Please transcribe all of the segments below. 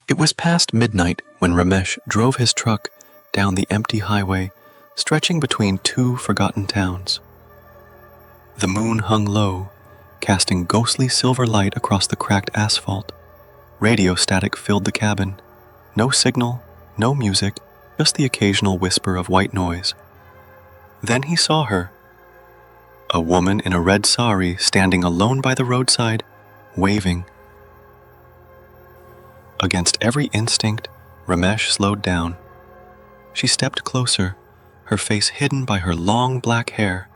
It was past midnight when Ramesh drove his truck down the empty highway stretching between two forgotten towns. The moon hung low, casting ghostly silver light across the cracked asphalt. Radio static filled the cabin. No signal, no music, just the occasional whisper of white noise. Then he saw her. A woman in a red sari standing alone by the roadside, waving. Against every instinct, Ramesh slowed down. She stepped closer, her face hidden by her long black hair.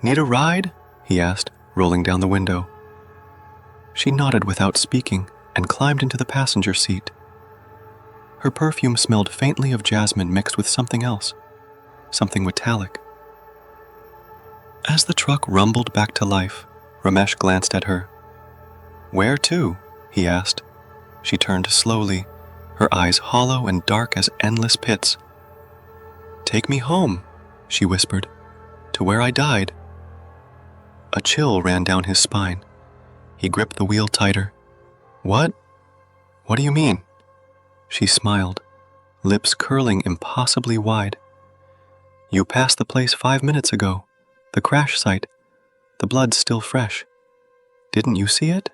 "Need a ride?" he asked, rolling down the window. She nodded without speaking and climbed into the passenger seat. Her perfume smelled faintly of jasmine mixed with something else, something metallic. As the truck rumbled back to life, Ramesh glanced at her. "Where to?" he asked. She turned slowly, her eyes hollow and dark as endless pits. "Take me home," she whispered, "to where I died." A chill ran down his spine. He gripped the wheel tighter. "What? What do you mean?" She smiled, lips curling impossibly wide. "You passed the place 5 minutes ago, the crash site. The blood's still fresh. Didn't you see it?"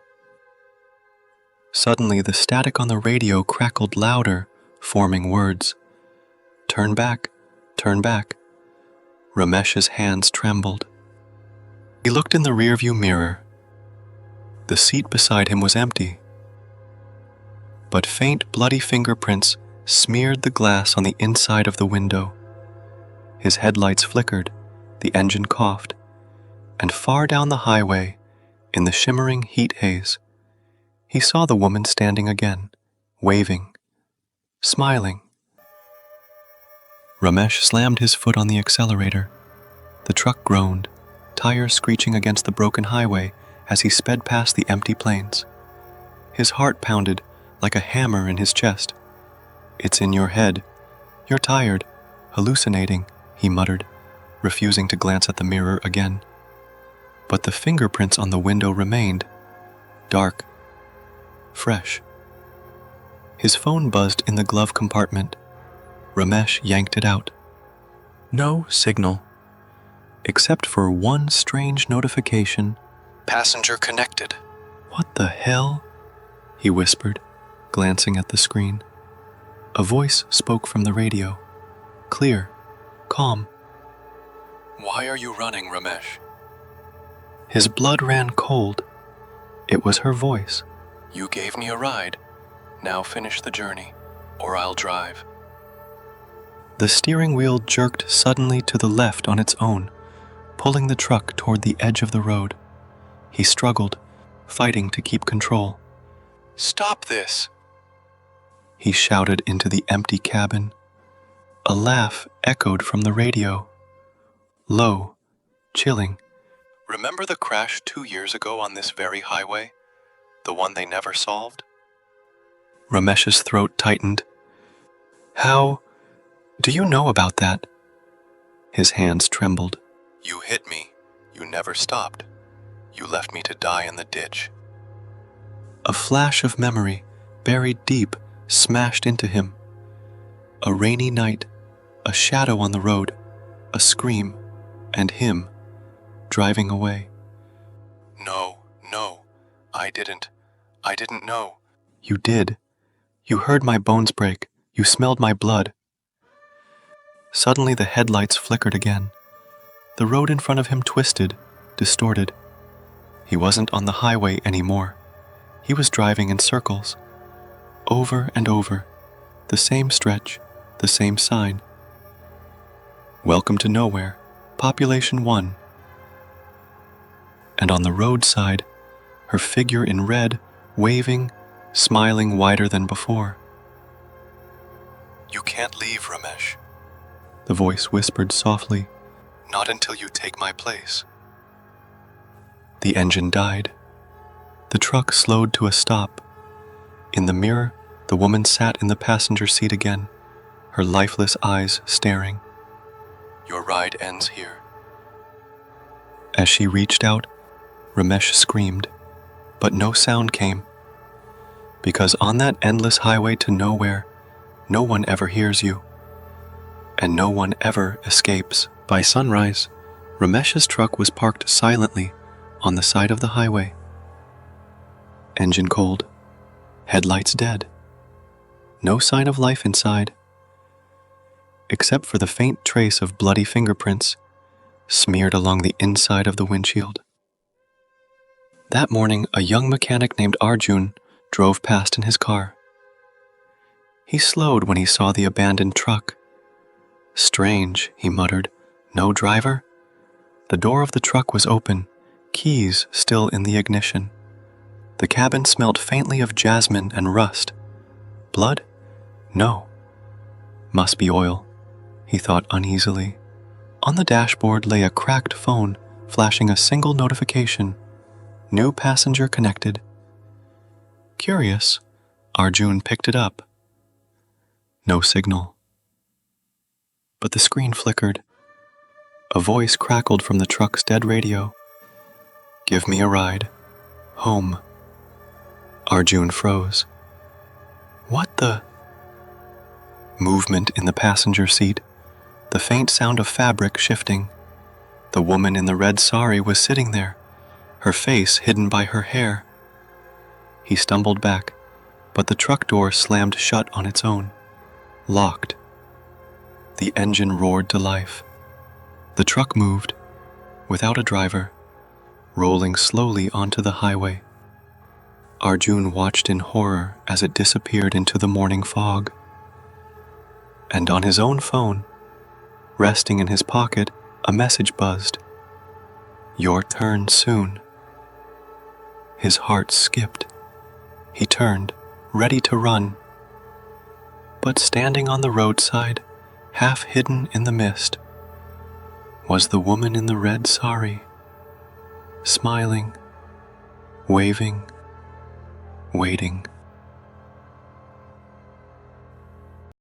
Suddenly, the static on the radio crackled louder, forming words. "Turn back, turn back." Ramesh's hands trembled. He looked in the rearview mirror. The seat beside him was empty, but faint bloody fingerprints smeared the glass on the inside of the window. His headlights flickered, the engine coughed, and far down the highway, in the shimmering heat haze, he saw the woman standing again, waving, smiling. Ramesh slammed his foot on the accelerator. The truck groaned, tires screeching against the broken highway as he sped past the empty plains. His heart pounded like a hammer in his chest. "It's in your head. You're tired, hallucinating," he muttered, refusing to glance at the mirror again. But the fingerprints on the window remained, dark, fresh. His phone buzzed in the glove compartment. Ramesh yanked it out. No signal, except for one strange notification. "Passenger connected." "What the hell?" he whispered, glancing at the screen. A voice spoke from the radio, clear, calm. "Why are you running, Ramesh?" His blood ran cold. It was her voice. "You gave me a ride. Now finish the journey, or I'll drive." The steering wheel jerked suddenly to the left on its own, pulling the truck toward the edge of the road. He struggled, fighting to keep control. "Stop this!" he shouted into the empty cabin. A laugh echoed from the radio. Low, chilling. "Remember the crash 2 years ago on this very highway? The one they never solved?" Ramesh's throat tightened. "How do you know about that?" His hands trembled. "You hit me. You never stopped. You left me to die in the ditch." A flash of memory, buried deep, smashed into him. A rainy night, a shadow on the road, a scream, and him, driving away. No, I didn't know." "You did. You heard my bones break. You smelled my blood." Suddenly the headlights flickered again. The road in front of him twisted, distorted. He wasn't on the highway anymore. He was driving in circles, over and over, the same stretch, the same sign. "Welcome to nowhere, population 1. And on the roadside, her figure in red, waving, smiling wider than before. "You can't leave, Ramesh," the voice whispered softly. "Not until you take my place." The engine died. The truck slowed to a stop. In the mirror, the woman sat in the passenger seat again, her lifeless eyes staring. "Your ride ends here." As she reached out, Ramesh screamed, but no sound came. Because on that endless highway to nowhere, no one ever hears you, and no one ever escapes. By sunrise, Ramesh's truck was parked silently on the side of the highway. Engine cold, headlights dead. No sign of life inside, except for the faint trace of bloody fingerprints smeared along the inside of the windshield. That morning, a young mechanic named Arjun drove past in his car. He slowed when he saw the abandoned truck. "Strange," he muttered. "No driver?" The door of the truck was open, keys still in the ignition. The cabin smelled faintly of jasmine and rust. Blood? No. Must be oil, he thought uneasily. On the dashboard lay a cracked phone, flashing a single notification. New passenger connected. Curious, Arjun picked it up. No signal. But the screen flickered. A voice crackled from the truck's dead radio. "Give me a ride. Home." Arjun froze. What the? Movement in the passenger seat, the faint sound of fabric shifting. The woman in the red sari was sitting there, her face hidden by her hair. He stumbled back, but the truck door slammed shut on its own. Locked. The engine roared to life. The truck moved, without a driver, rolling slowly onto the highway. Arjun watched in horror as it disappeared into the morning fog. And on his own phone, resting in his pocket, a message buzzed. "Your turn soon." His heart skipped. He turned, ready to run. But standing on the roadside, half hidden in the mist, was the woman in the red sari, smiling, waving, waiting.